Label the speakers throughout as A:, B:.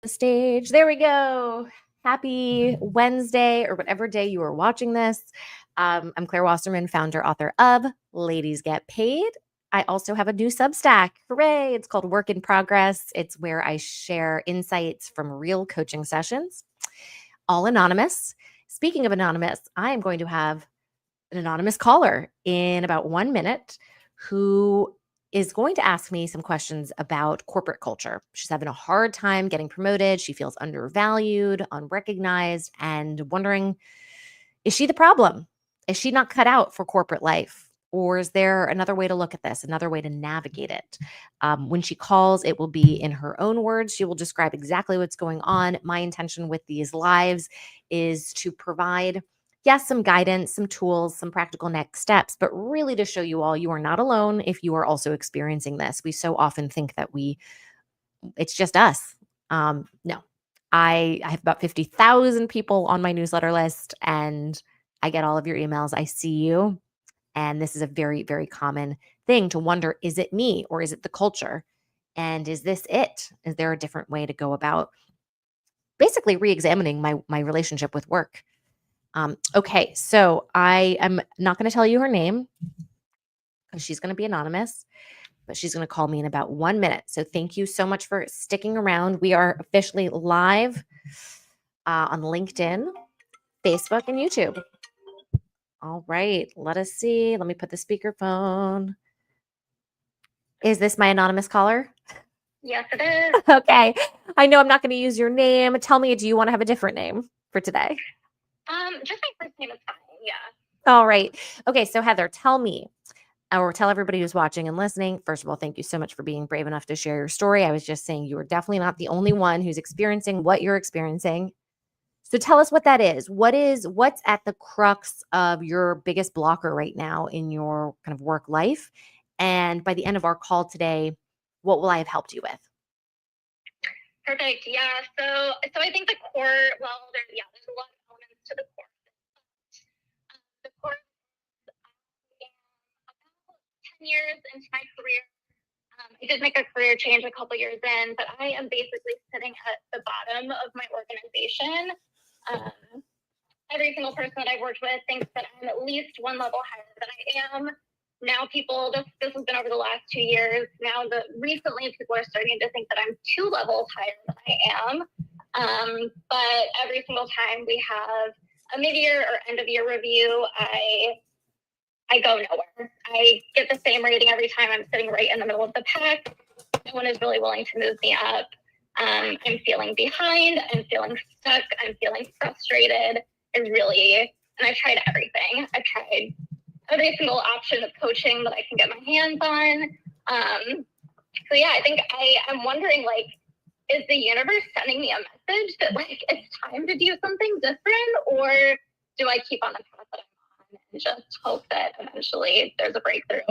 A: the stage. There we go. Happy Wednesday or whatever day you are watching this. I'm Claire Wasserman, founder, author of Ladies Get Paid. I also have a new Substack. Hooray! It's called Work in Progress. It's where I share insights from real coaching sessions, all anonymous. Speaking of anonymous, I am going to have an anonymous caller in about 1 minute who is going to ask me some questions about corporate culture. She's having a hard time getting promoted. She feels undervalued, unrecognized, and wondering, is she the problem? Is she not cut out for corporate life? Or is there another way to look at this, another way to navigate it? When she calls, it will be in her own words. She will describe exactly what's going on. My intention with these lives is to provide, yes, some guidance, some tools, some practical next steps, but really to show you all you are not alone if you are also experiencing this. We so often think that it's just us. No, I have about 50,000 people on my newsletter list, and I get all of your emails. I see you. And this is a very, very common thing to wonder, is it me or is it the culture? And is this it? Is there a different way to go about basically re-examining my relationship with work? Okay, so I am not going to tell you her name because she's going to be anonymous, but she's going to call me in about 1 minute. So thank you so much for sticking around. We are officially live on LinkedIn, Facebook, and YouTube. All right, let us see. Let me put the speakerphone. Is this my anonymous caller?
B: Yes, it is.
A: Okay. I know I'm not going to use your name. Tell me, do you want to have a different name for today?
B: Just my first name is fine. Yeah.
A: All right. Okay. So, Heather, tell me, or tell everybody who's watching and listening. First of all, thank you so much for being brave enough to share your story. I was just saying you are definitely not the only one who's experiencing what you're experiencing. So tell us what that is. What's at the crux of your biggest blocker right now in your kind of work life? And by the end of our call today, what will I have helped you with?
B: Perfect. Yeah. So I think the core. Well, there's a lot of elements to the core. The core. I am about 10 years into my career. I did make a career change a couple years in, but I am basically sitting at the bottom of my organization. Every single person that I've worked with thinks that I'm at least one level higher than I am. Now this has been over the last 2 years. Recently people are starting to think that I'm 2 levels higher than I am. But every single time we have a mid-year or end of year review, I go nowhere. I get the same rating every time. I'm sitting right in the middle of the pack. No one is really willing to move me up. I'm feeling behind. I'm feeling stuck. I'm feeling frustrated. And I've tried everything. I've tried every single option of coaching that I can get my hands on. So yeah, I think I'm wondering, like, is the universe sending me a message that, like, it's time to do something different, or do I keep on the path that I'm on and just hope that eventually there's a breakthrough?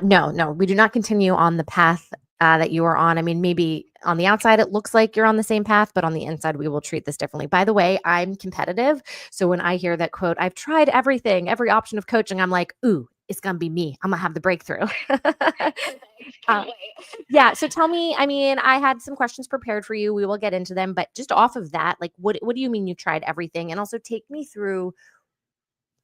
A: No, we do not continue on the path that you are on. I mean, maybe on the outside it looks like you're on the same path, but on the inside we will treat this differently. By the way, I'm competitive. So when I hear that quote, I've tried everything, every option of coaching, I'm like, ooh, it's going to be me. I'm going to have the breakthrough. Yeah. So tell me, I mean, I had some questions prepared for you. We will get into them, but just off of that, like, what do you mean you tried everything? And also take me through.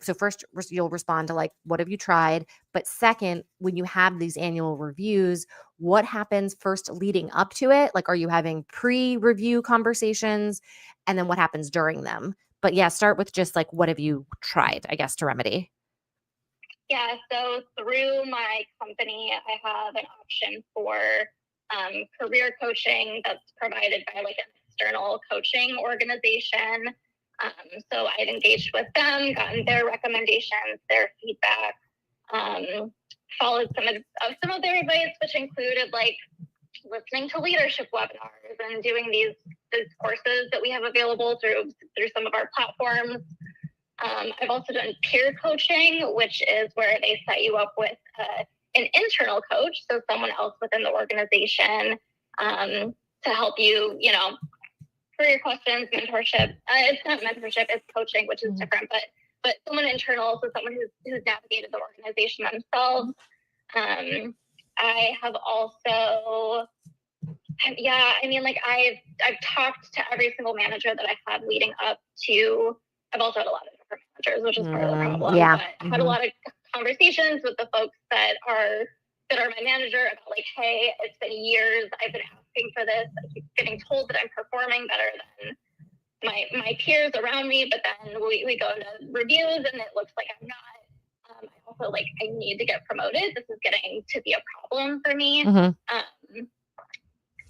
A: So first you'll respond to, like, what have you tried? But second, when you have these annual reviews, what happens first leading up to it? Like, are you having pre-review conversations? And then what happens during them? But yeah, start with just like, what have you tried, I guess, to remedy?
B: Yeah, so through my company, I have an option for career coaching that's provided by, like, an external coaching organization. So I've engaged with them, gotten their recommendations, their feedback, followed some of their advice, which included, like, listening to leadership webinars and doing these courses that we have available through some of our platforms. I've also done peer coaching, which is where they set you up with an internal coach, so someone else within the organization, to help you, career questions, mentorship. It's not mentorship, it's coaching, which is different, but someone internal, so someone who's navigated the organization themselves. I have also Yeah, I mean, like I've talked to every single manager that I had leading up to. I've also had a lot of different managers, which is part of the problem.
A: Yeah.
B: But I had a lot of conversations with the folks that are my manager about like, hey, it's been years. I've been asking for this. I keep getting told that I'm performing better than my peers around me, but then we go into reviews and it looks like I'm not. I also like I need to get promoted. This is getting to be a problem for me.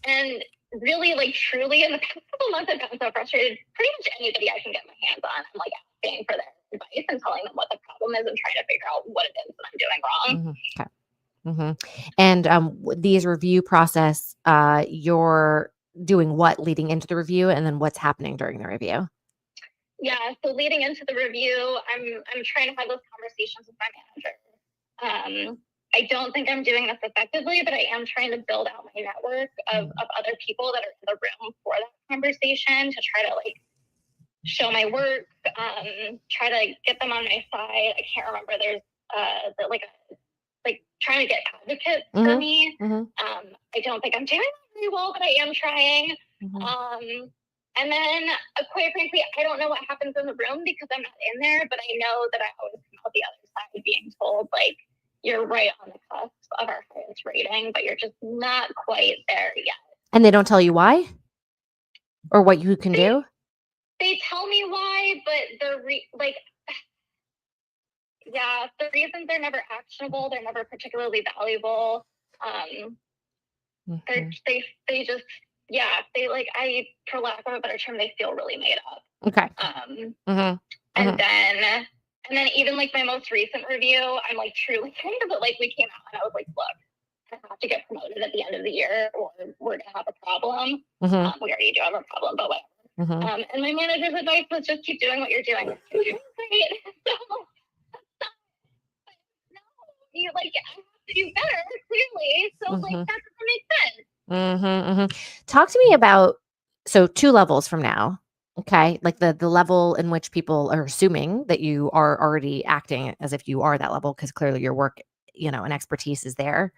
B: And really, like, truly, in the past couple months, I've gotten so frustrated. Pretty much anybody I can get my hands on, I'm like asking for their advice and telling them what the problem is and trying to figure out what it is that I'm doing wrong.
A: Okay. And these review process, you're doing what leading into the review, and then what's happening during the review?
B: Yeah, so leading into the review, I'm trying to have those conversations with my manager. I don't think I'm doing this effectively, but I am trying to build out my network of other people that are in the room for that conversation to try to like show my work, try to get them on my side. I can't remember. There's like trying to get advocates for me. I don't think I'm doing that very well, but I am trying. And then, quite frankly, I don't know what happens in the room because I'm not in there, but I know that I always come out the other side being told, like, you're right on the cusp of our highest rating, but you're just not quite there yet.
A: And they don't tell you why? Or what you can do?
B: They tell me why, but the reasons are never actionable. They're never particularly valuable. They just, for lack of a better term, they feel really made up.
A: Okay.
B: And then even like my most recent review, I'm like truly kind of like we came out and I was like, look, I have to get promoted at the end of the year or we're gonna have a problem. We already do have a problem, but whatever. And my manager's advice was just keep doing what you're doing. You're doing great. No, you like I have to do better, clearly. So like that doesn't make sense.
A: Talk to me about, so 2 levels from now, okay? Like the level in which people are assuming that you are already acting as if you are that level because clearly your work, and expertise is there.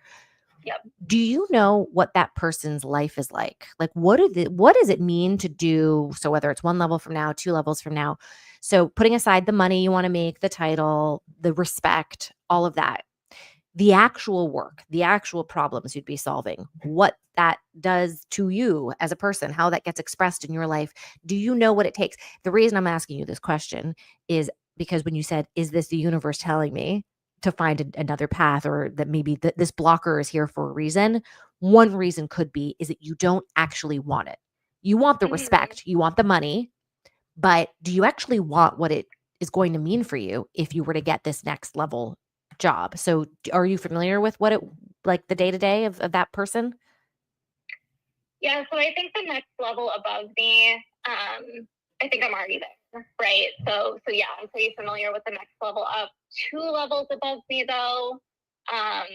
B: Yep.
A: Do you know what that person's life is like? Like what does it mean to do, so whether it's 1 level from now, 2 levels from now. So putting aside the money you want to make, the title, the respect, all of that. The actual work, the actual problems you'd be solving, what that does to you as a person, how that gets expressed in your life. Do you know what it takes? The reason I'm asking you this question is because when you said, is this the universe telling me to find another path, or that maybe this blocker is here for a reason? One reason could be is that you don't actually want it. You want the respect, you want the money, but do you actually want what it is going to mean for you if you were to get this next level job? So are you familiar with what it, like the day-to-day of that person?
B: Yeah, so I think the next level above me, I think I'm already there, right? So yeah, I'm pretty familiar with the next level up. 2 levels above me though, I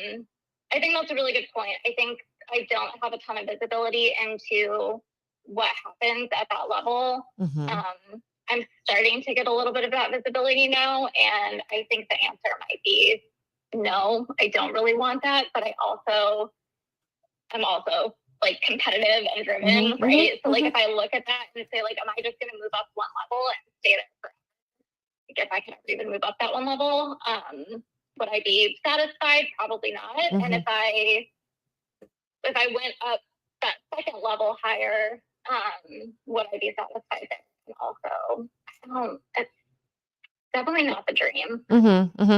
B: think that's a really good point. I think I don't have a ton of visibility into what happens at that level. I'm starting to get a little bit of that visibility now, and I think the answer might be no, I don't really want that, but I'm also like competitive and driven, right? So like if I look at that and say like, am I just going to move up 1 level and stay there forever? Like if I can ever even move up that 1 level, would I be satisfied? Probably not. And if I went up that 2nd level higher, would I be satisfied there? And also, it's definitely not the dream.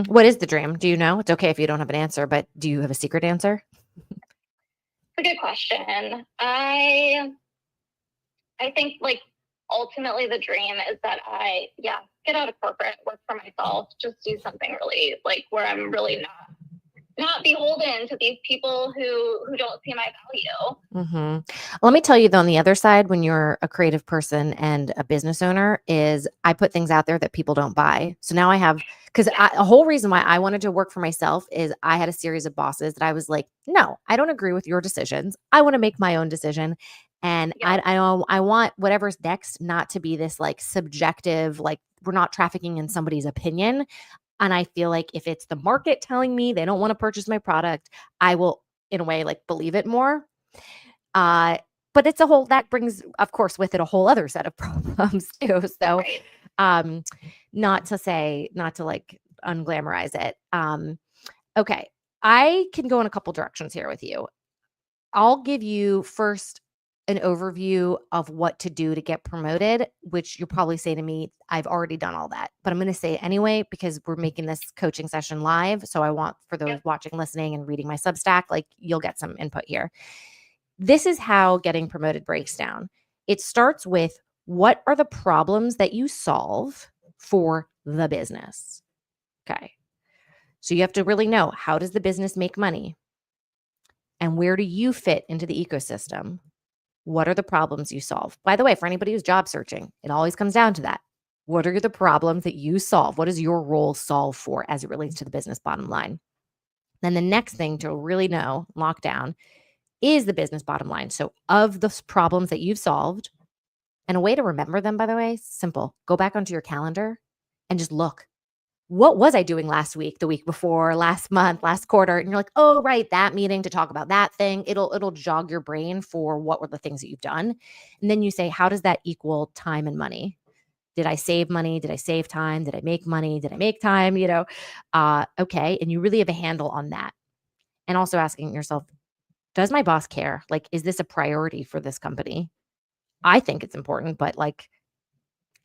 A: What is the dream? Do you know? It's okay if you don't have an answer, but do you have a secret answer?
B: It's a good question. I think like ultimately the dream is that I get out of corporate, work for myself, just do something really like where I'm really not beholden to these people who don't see my value.
A: Let me tell you though, on the other side, when you're a creative person and a business owner, is I put things out there that people don't buy. So now I have, because a whole reason why I wanted to work for myself is I had a series of bosses that I was like, no, I don't agree with your decisions. I want to make my own decision. And I want whatever's next not to be this like subjective, like we're not trafficking in somebody's opinion. And I feel like if it's the market telling me they don't want to purchase my product, I will, in a way, like believe it more. but it's a whole, that brings, of course, with it a whole other set of problems too. So,
B: Right.
A: not to like unglamorize it. Okay. I can go in a couple directions here with you. I'll give you first an overview of what to do to get promoted, which you'll probably say to me, I've already done all that. But I'm going to say it anyway because we're making this coaching session live. So I want for those
B: Yep.
A: watching, listening, and reading my Substack, like you'll get some input here. This is how getting promoted breaks down. It starts with what are the problems that you solve for the business? Okay. So you have to really know, how does the business make money? And where do you fit into the ecosystem? What are the problems you solve? By the way, for anybody who's job searching, it always comes down to that. What are the problems that you solve? What does your role solve for as it relates to the business bottom line? Then the next thing to really know, lock down, is the business bottom line. So, of the problems that you've solved, and a way to remember them, by the way, simple. Go back onto your calendar and just look. What was I doing last week, the week before, last month, last quarter? And you're like, oh, right, that meeting to talk about that thing. It'll jog your brain for what were the things that you've done. And then you say, how does that equal time and money? Did I save money? Did I save time? Did I make money? Did I make time? Okay. And you really have a handle on that. And also asking yourself, does my boss care? Like, is this a priority for this company? I think it's important, but like,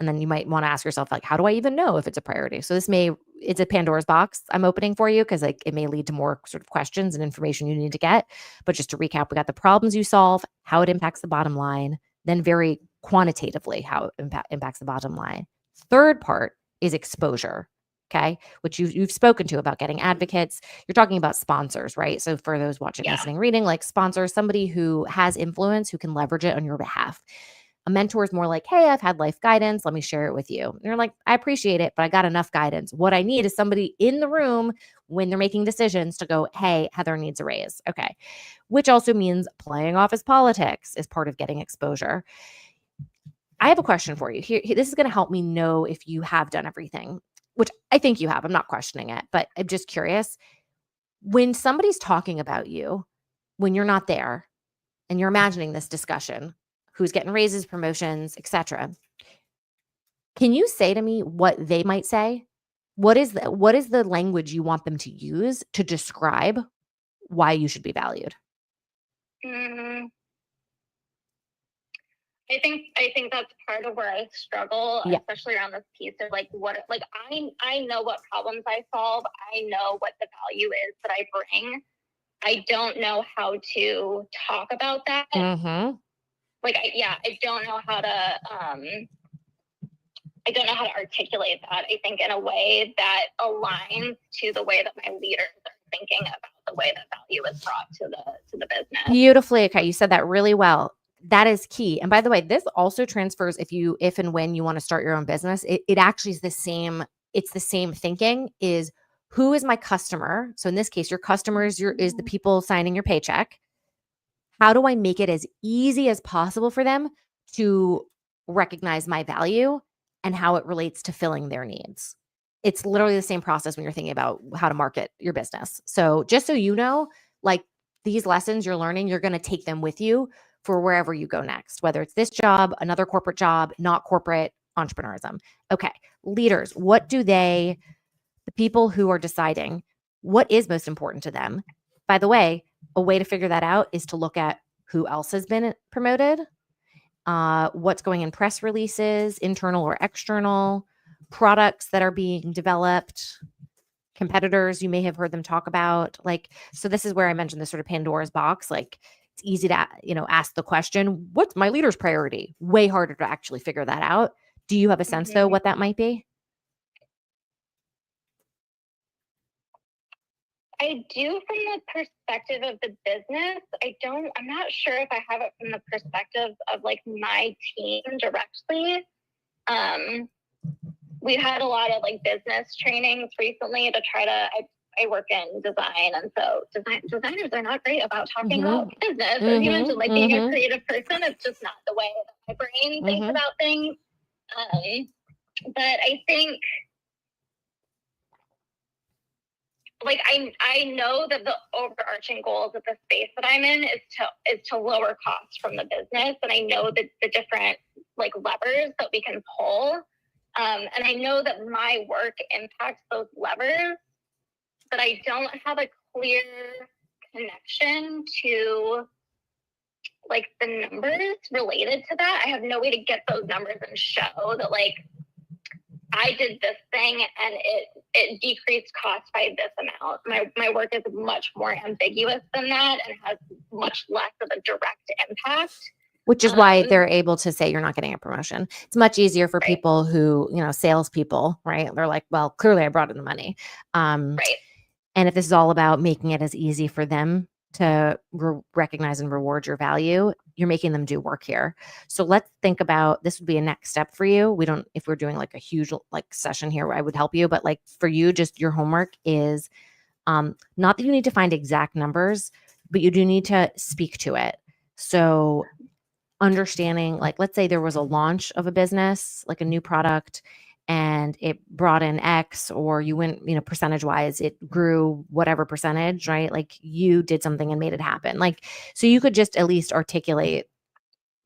A: and then you might want to ask yourself, like, how do I even know if it's a priority? So it's a Pandora's box I'm opening for you because like it may lead to more sort of questions and information you need to get. But just to recap, we got the problems you solve, how it impacts the bottom line, then very quantitatively how it impacts the bottom line. Third part is exposure. Okay, which you've spoken to about getting advocates. You're talking about sponsors, right? So for those watching,
B: Yeah.
A: listening, reading, like sponsors, somebody who has influence who can leverage it on your behalf. A mentor is more like, hey, I've had life guidance. Let me share it with you. And you're like, I appreciate it, but I got enough guidance. What I need is somebody in the room when they're making decisions to go, hey, Heather needs a raise. Okay. Which also means playing office politics is part of getting exposure. I have a question for you. This is going to help me know if you have done everything, which I think you have. I'm not questioning it, but I'm just curious. When somebody's talking about you, when you're not there, and you're imagining this discussion, who's getting raises, promotions, etc. Can you say to me what they might say? What is the language you want them to use to describe why you should be valued?
B: Mm, I think that's part of where I struggle,
A: Yeah.
B: especially around this piece of like I know what problems I solve. I know what the value is that I bring. I don't know how to talk about that.
A: Mm-hmm.
B: I don't know how to I don't know how to articulate that, I think, in a way that aligns to the way that my leaders are thinking about the way that value is brought to the business.
A: Beautifully. Okay. You said that really well. That is key. And by the way, this also transfers if and when you want to start your own business, it actually is it's the same thinking is who is my customer? So in this case, your customer is the people signing your paycheck. How do I make it as easy as possible for them to recognize my value and how it relates to filling their needs? It's literally the same process when you're thinking about how to market your business. So just so you know, like these lessons you're learning, you're going to take them with you for wherever you go next, whether it's this job, another corporate job, not corporate entrepreneurism. Okay. Leaders, the people who are deciding what is most important to them? By the way, a way to figure that out is to look at who else has been promoted, what's going in press releases, internal or external, products that are being developed, competitors you may have heard them talk about. Like, so this is where I mentioned this sort of Pandora's box. Like, it's easy to ask the question, what's my leader's priority? Way harder to actually figure that out. Do you have a sense though what that might be?
B: I do from the perspective of the business. I'm not sure if I have it from the perspective of like my team directly. We've had a lot of like business trainings recently to try to, I work in design, and so designers are not great about talking about business. As you mentioned, like being a creative person, it's just not the way that my brain thinks about things. But I think like I know that the overarching goals of the space that I'm in is to lower costs from the business, and I know that the different like levers that we can pull, and I know that my work impacts those levers, but I don't have a clear connection to like the numbers related to that. I have no way to get those numbers and show that like I did this thing and it decreased cost by this amount. My work is much more ambiguous than that and has much less of a direct impact.
A: Which is why they're able to say you're not getting a promotion. It's much easier for
B: Right.
A: people who, salespeople, right? They're like, well, clearly I brought in the money.
B: Right.
A: And if this is all about making it as easy for them to recognize and reward your value, you're making them do work here. So let's think about, this would be a next step for you. If we're doing like a huge like session here where I would help you, but like for you, just your homework is not that you need to find exact numbers, but you do need to speak to it. So understanding, like, let's say there was a launch of a business, like a new product, and it brought in X, or you went, percentage wise, it grew whatever percentage, right? Like you did something and made it happen. Like, so you could just at least articulate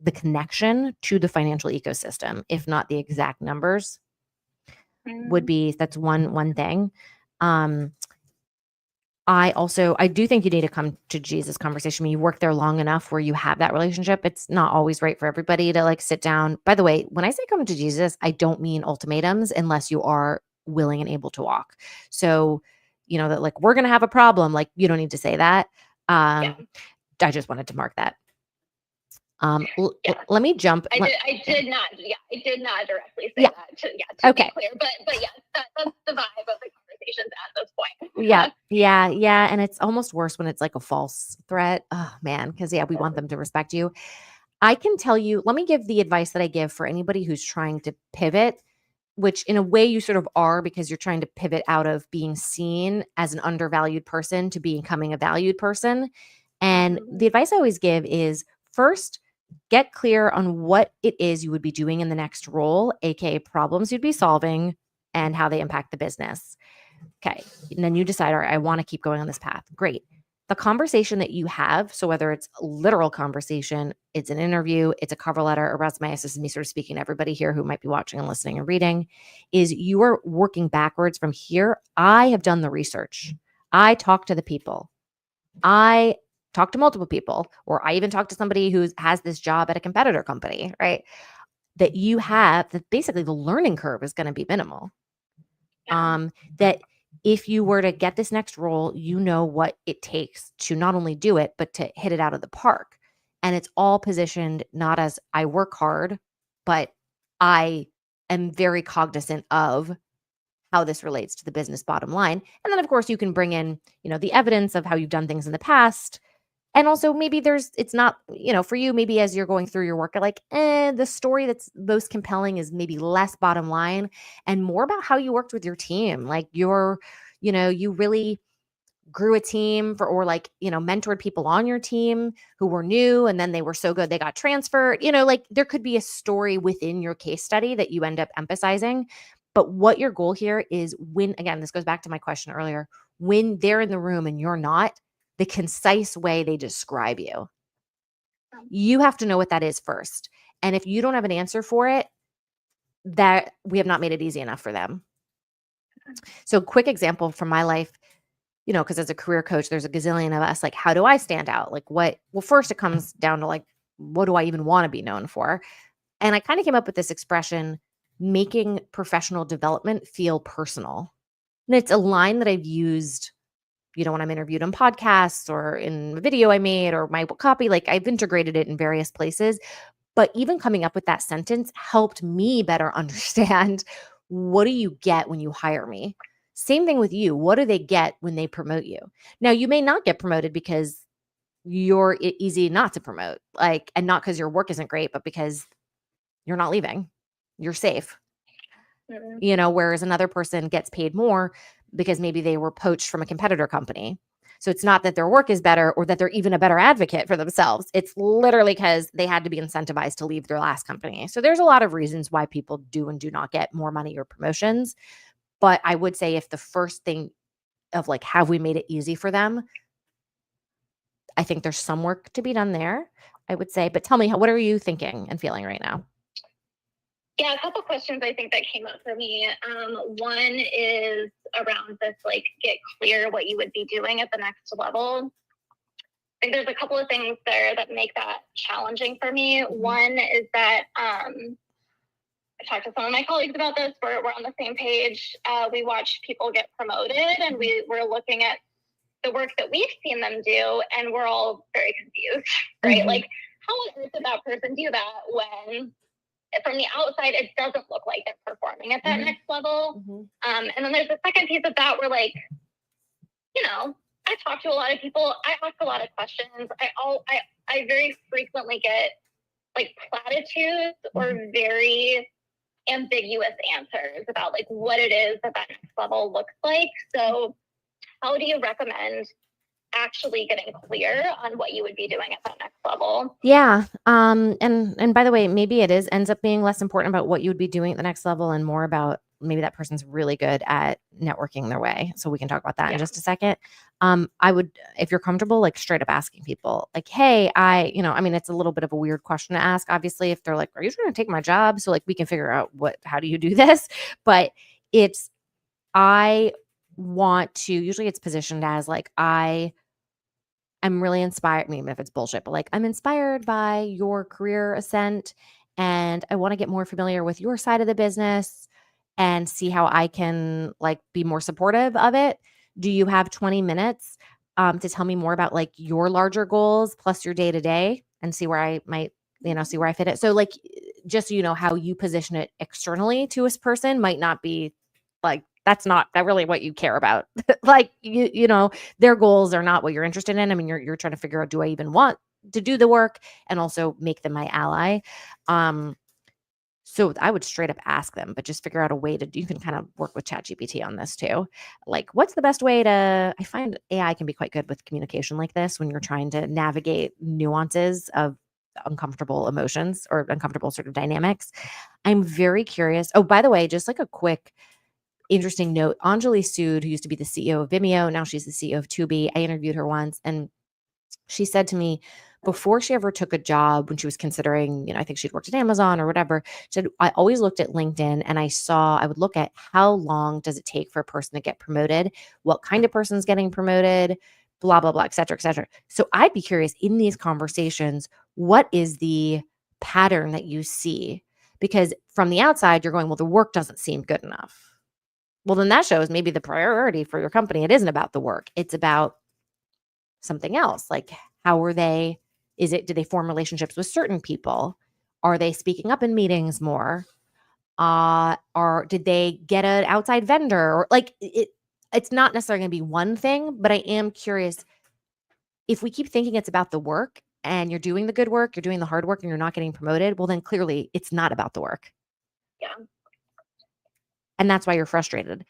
A: the connection to the financial ecosystem, if not the exact numbers, that's one thing. I do think you need to come to Jesus conversation. When you work there long enough where you have that relationship, it's not always right for everybody to like sit down. By the way, when I say come to Jesus, I don't mean ultimatums unless you are willing and able to walk. So, that like, we're going to have a problem. Like, you don't need to say that. I just wanted to mark that. Let me jump.
B: I did not directly say that to be clear, but yes, that's the vibe of the conversations at this point.
A: Yeah. And it's almost worse when it's like a false threat. Oh man. Cause we want them to respect you. I can tell you, let me give the advice that I give for anybody who's trying to pivot, which in a way you sort of are, because you're trying to pivot out of being seen as an undervalued person to becoming a valued person. And the advice I always give is, first, get clear on what it is you would be doing in the next role, aka problems you'd be solving and how they impact the business. Okay. And then you decide, all right, I want to keep going on this path. Great. The conversation that you have, so whether it's a literal conversation, it's an interview, it's a cover letter, a resume, this is me sort of speaking to everybody here who might be watching and listening and reading, is you are working backwards from here. I have done the research. I talk to the people. I talk to multiple people, or I even talk to somebody who has this job at a competitor company, right? That you have, that basically the learning curve is going to be minimal. That if you were to get this next role, you know what it takes to not only do it, but to hit it out of the park. And it's all positioned not as I work hard, but I am very cognizant of how this relates to the business bottom line. And then of course you can bring in, the evidence of how you've done things in the past. And also maybe it's not, for you, maybe as you're going through your work, like, the story that's most compelling is maybe less bottom line and more about how you worked with your team. Like you really grew a team or like, mentored people on your team who were new and then they were so good they got transferred. Like there could be a story within your case study that you end up emphasizing. But what your goal here is, when, again, this goes back to my question earlier, when they're in the room and you're not, the concise way they describe you. You have to know what that is first. And if you don't have an answer for it, that we have not made it easy enough for them. So quick example from my life, because as a career coach, there's a gazillion of us. Like, how do I stand out? Like well, first it comes down to like, what do I even want to be known for? And I kind of came up with this expression, making professional development feel personal. And it's a line that I've used, when I'm interviewed on podcasts or in a video I made or my copy, like I've integrated it in various places. But even coming up with that sentence helped me better understand, what do you get when you hire me? Same thing with you. What do they get when they promote you? Now, you may not get promoted because you're easy not to promote, like, and not because your work isn't great, but because you're not leaving. You're safe. Whereas another person gets paid more because maybe they were poached from a competitor company. So it's not that their work is better or that they're even a better advocate for themselves. It's literally because they had to be incentivized to leave their last company. So there's a lot of reasons why people do and do not get more money or promotions. But I would say if the first thing of like, have we made it easy for them? I think there's some work to be done there, I would say. But tell me, what are you thinking and feeling right now?
B: Yeah, a couple questions I think that came up for me. One is around this, like, get clear what you would be doing at the next level. I think there's a couple of things there that make that challenging for me. One is that I talked to some of my colleagues about this. We're on the same page. We watch people get promoted, and we're looking at the work that we've seen them do, and we're all very confused, right? Like, how on earth did that person do that when from the outside it doesn't look like they're performing at that next level? And then there's the second piece of that where, like, I talk to a lot of people. I ask a lot of questions. I very frequently get like platitudes or very ambiguous answers about like what it is that next level looks like. So how do you recommend actually getting clear on what you would be doing at that next level?
A: Yeah. And by the way, maybe it ends up being less important about what you would be doing at the next level and more about maybe that person's really good at networking their way. So we can talk about that in just a second. I would, if you're comfortable, like straight up asking people like, hey, I mean, it's a little bit of a weird question to ask, obviously, if they're like, are you trying to take my job? So like we can figure out how do you do this? But I want to, usually it's positioned as like, I'm really inspired, even if it's bullshit, but like I'm inspired by your career ascent and I want to get more familiar with your side of the business and see how I can like be more supportive of it. Do you have 20 minutes to tell me more about like your larger goals plus your day to day and see where I might, see where I fit it? So like, just so you know, how you position it externally to a person might not be like, that's not that really what you care about. Like their goals are not what you're interested in. I mean, you're trying to figure out, do I even want to do the work and also make them my ally? So I would straight up ask them, but just figure out a way you can kind of work with ChatGPT on this too. Like, what's the best way I find AI can be quite good with communication like this when you're trying to navigate nuances of uncomfortable emotions or uncomfortable sort of dynamics. I'm very curious. Oh, by the way, just like a quick interesting note, Anjali Sood, who used to be the CEO of Vimeo, now she's the CEO of Tubi. I interviewed her once and she said to me before she ever took a job when she was considering, I think she'd worked at Amazon or whatever, she said, I always looked at LinkedIn and I would look at how long does it take for a person to get promoted, what kind of person's getting promoted, blah, blah, blah, et cetera, et cetera. So I'd be curious in these conversations, what is the pattern that you see? Because from the outside, you're going, well, the work doesn't seem good enough. Well, then that shows maybe the priority for your company, it isn't about the work. It's about something else. Like, do they form relationships with certain people? Are they speaking up in meetings more? Or did they get an outside vendor? Or like it's not necessarily going to be one thing, but I am curious if we keep thinking it's about the work and you're doing the good work, you're doing the hard work and you're not getting promoted, well, then clearly it's not about the work.
B: Yeah.
A: And that's why you're frustrated.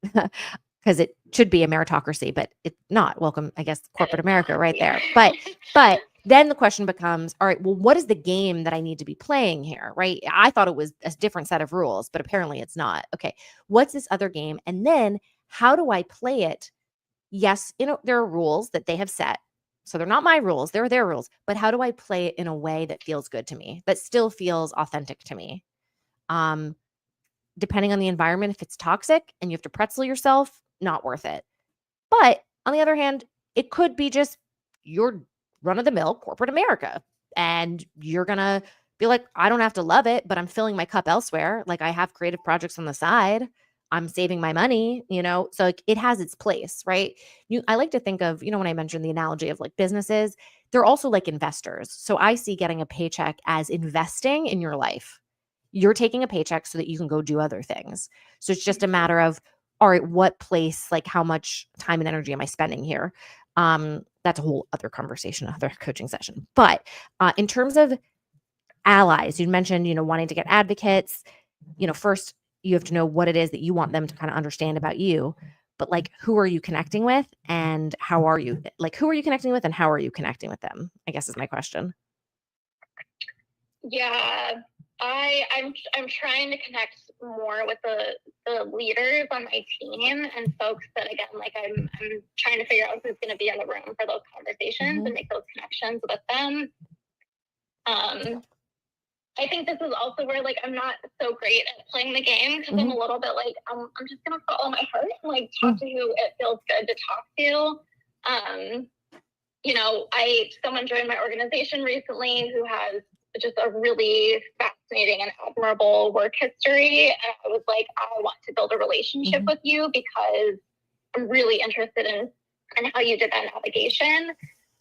A: Because it should be a meritocracy, but it's not. Welcome, I guess, corporate America right there. But then the question becomes, all right, well, what is the game that I need to be playing here, right? I thought it was a different set of rules, but apparently it's not. Okay, what's this other game? And then how do I play it? Yes, there are rules that they have set. So they're not my rules, they're their rules. But how do I play it in a way that feels good to me, that still feels authentic to me? Depending on the environment, if it's toxic and you have to pretzel yourself, not worth it. But on the other hand, it could be just your run of the mill corporate America. And you're going to be like, I don't have to love it, but I'm filling my cup elsewhere. Like I have creative projects on the side. I'm saving my money, so like it has its place, right? I like to think of, when I mentioned the analogy of like businesses, they're also like investors. So I see getting a paycheck as investing in your life. You're taking a paycheck so that you can go do other things. So it's just a matter of, all right, what place, like how much time and energy am I spending here? That's a whole other conversation, another coaching session. But in terms of allies, you mentioned, wanting to get advocates, first you have to know what it is that you want them to kind of understand about you. But like, who are you connecting with and how are you, like, who are you connecting with and how are you connecting with them? I guess is my question.
B: Yeah. I'm trying to connect more with the leaders on my team and folks that, again, like I'm trying to figure out who's going to be in the room for those conversations and make those connections with them. I think this is also where, like, I'm not so great at playing the game because I'm a little bit like, I'm just going to follow my heart and, like, talk to who it feels good to talk to. Someone joined my organization recently who has just a really fascinating and admirable work history. And I was like, I want to build a relationship with you because I'm really interested in how you did that navigation.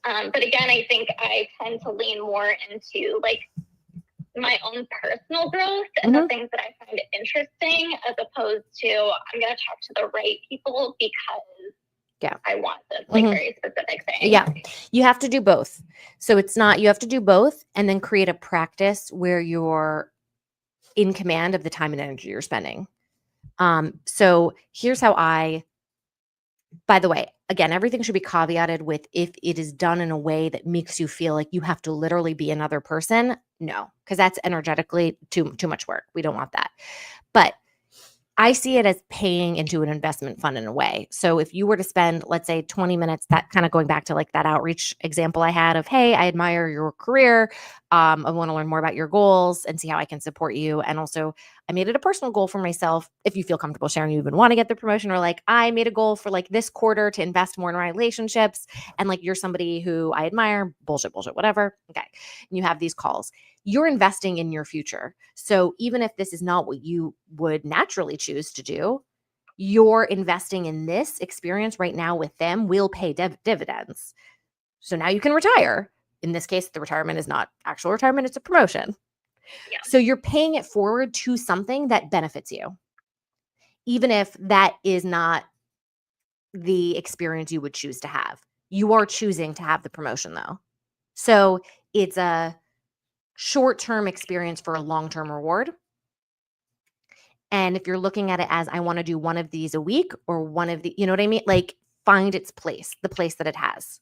B: But again, I think I tend to lean more into, like, my own personal growth and the things that I find interesting, as opposed to I'm going to talk to the right people because I want this very specific thing.
A: Yeah. You have to do both. So it's not, you have to do both and then create a practice where you're in command of the time and energy you're spending. So here's how by the way, again, everything should be caveated with if it is done in a way that makes you feel like you have to literally be another person. No, because that's energetically too much work. We don't want that. But I see it as paying into an investment fund in a way. So if you were to spend, let's say, 20 minutes, that kind of going back to like that outreach example I had of, hey, I admire your career. I want to learn more about your goals and see how I can support you. And also, I made it a personal goal for myself. If you feel comfortable sharing, you even want to get the promotion, or like, I made a goal for like this quarter to invest more in relationships. And like, you're somebody who I admire, bullshit, whatever. Okay. And you have these calls. You're investing in your future. So even if this is not what you would naturally choose to do, you're investing in this experience right now with them will pay dividends. So now you can retire. In this case, the retirement is not actual retirement, it's a promotion.
B: Yeah.
A: So you're paying it forward to something that benefits you, even if that is not the experience you would choose to have. You are choosing to have the promotion though. So it's a short-term experience for a long-term reward. And if you're looking at it as I want to do one of these a week or one of the, you know what I mean? Like find its place, the place that it has.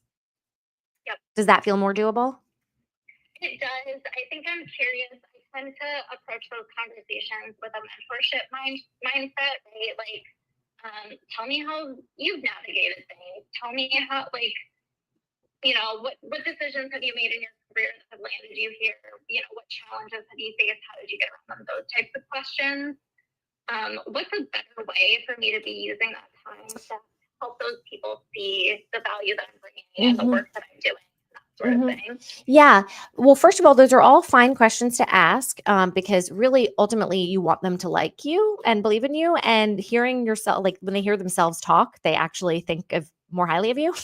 B: Yep.
A: Does that feel more doable?
B: It does. I think I'm curious. I tend to approach those conversations with a mentorship mindset, right? Like, tell me how you've navigated things. Tell me how, like, what decisions have you made in your career that have landed you here? What challenges have you faced? How did you get around them? Those types of questions. What's a better way for me to be using that time to help those people see the value that I'm bringing and the work that I'm doing? Sort of thing.
A: Yeah. Well, first of all, those are all fine questions to ask because really, ultimately, you want them to like you and believe in you. And hearing yourself, like when they hear themselves talk, they actually think of more highly of you.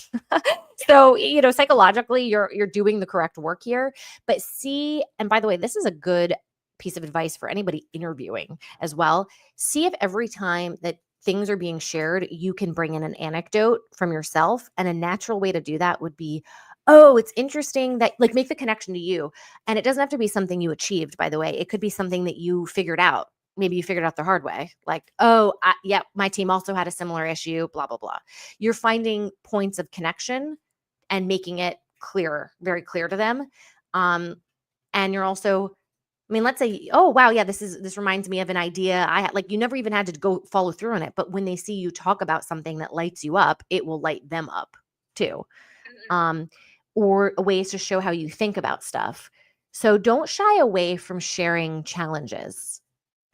A: So, psychologically, you're doing the correct work here. But see, and by the way, this is a good piece of advice for anybody interviewing as well. See if every time that things are being shared, you can bring in an anecdote from yourself. And a natural way to do that would be, oh, it's interesting that, like, make the connection to you. And it doesn't have to be something you achieved, by the way. It could be something that you figured out. Maybe you figured out the hard way. Like, oh, yeah, my team also had a similar issue, blah, blah, blah. You're finding points of connection and making it clearer, very clear to them. And you're also, I mean, let's say, oh, wow, yeah, this reminds me of an idea I had. Like, you never even had to go follow through on it. But when they see you talk about something that lights you up, it will light them up too. Or ways to show how you think about stuff. So don't shy away from sharing challenges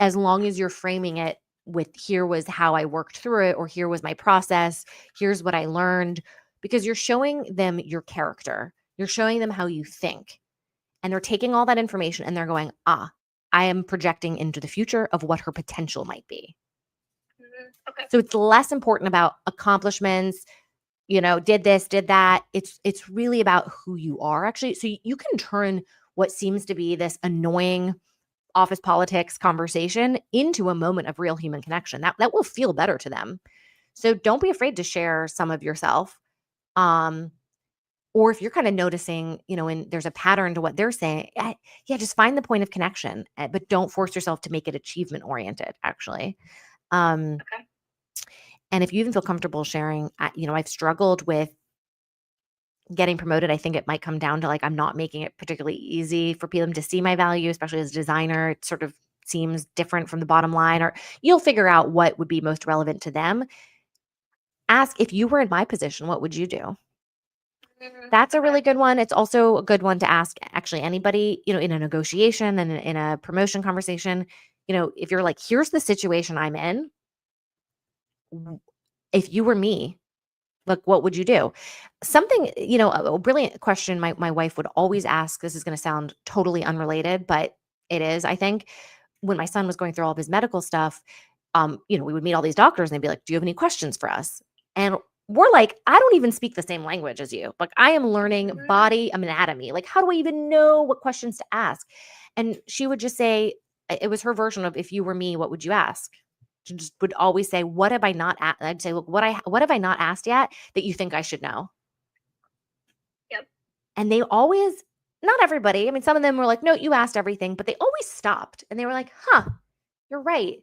A: as long as you're framing it with here was how I worked through it, or here was my process, here's what I learned, because you're showing them your character. You're showing them how you think. And they're taking all that information and they're going, I am projecting into the future of what her potential might be.
B: Okay.
A: So it's less important about accomplishments, did this, did that. It's really about who you are actually. So you can turn what seems to be this annoying office politics conversation into a moment of real human connection. That will feel better to them. So don't be afraid to share some of yourself. Or if you're kind of noticing, and there's a pattern to what they're saying, yeah, just find the point of connection, but don't force yourself to make it achievement oriented, actually.
B: Okay.
A: And if you even feel comfortable sharing, I've struggled with getting promoted. I think it might come down to like, I'm not making it particularly easy for them to see my value, especially as a designer. It's sort of seems different from the bottom line, or you'll figure out what would be most relevant to them. Ask, if you were in my position, what would you do? That's a really good one. It's also a good one to ask actually anybody, in a negotiation and in a promotion conversation. If you're like, here's the situation I'm in. If you were me, like, what would you do? Something, a brilliant question my wife would always ask. This is going to sound totally unrelated, but it is, I think. When my son was going through all of his medical stuff, we would meet all these doctors and they'd be like, do you have any questions for us? And we're like, I don't even speak the same language as you. Like, I am learning body anatomy. Like, how do I even know what questions to ask? And she would just say, it was her version of, if you were me, what would you ask? She just would always say, what have I not asked? I'd say, look, what have I not asked yet that you think I should know?
B: Yep.
A: And they always, not everybody, I mean, some of them were like, no, you asked everything, but they always stopped and they were like, huh, you're right.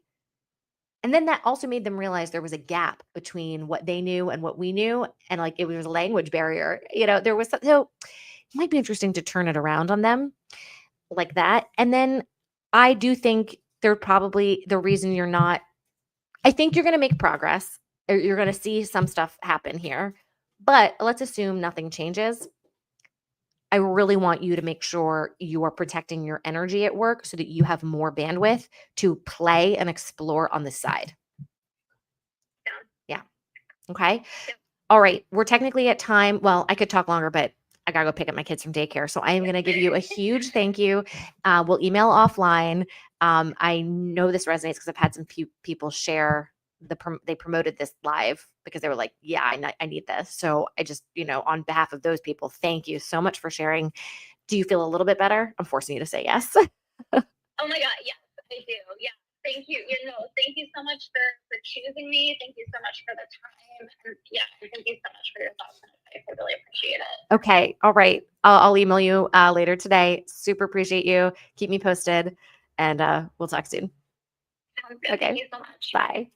A: And then that also made them realize there was a gap between what they knew and what we knew. And like, it was a language barrier. There was, so it might be interesting to turn it around on them like that. And then I do think they're probably the reason you're not, I think you're going to make progress, or you're going to see some stuff happen here. But let's assume nothing changes. I really want you to make sure you are protecting your energy at work so that you have more bandwidth to play and explore on the side. Yeah. Okay. All right. We're technically at time. Well, I could talk longer, but I got to go pick up my kids from daycare. So I am going to give you a huge thank you. We'll email offline. I know this resonates because I've had some people share they promoted this live because they were like, yeah, I need this. So I just, on behalf of those people, thank you so much for sharing. Do you feel a little bit better? I'm forcing you to say yes.
B: Oh my God, yes, I do. Yeah. Thank you. Thank you so much for choosing me. Thank you so much for the time. And yeah, thank you so much for your thoughts and advice. I really appreciate it.
A: Okay. All right. I'll email you later today. Super appreciate you. Keep me posted, and we'll talk soon.
B: Sounds good.
A: Okay.
B: Thank you so much.
A: Bye.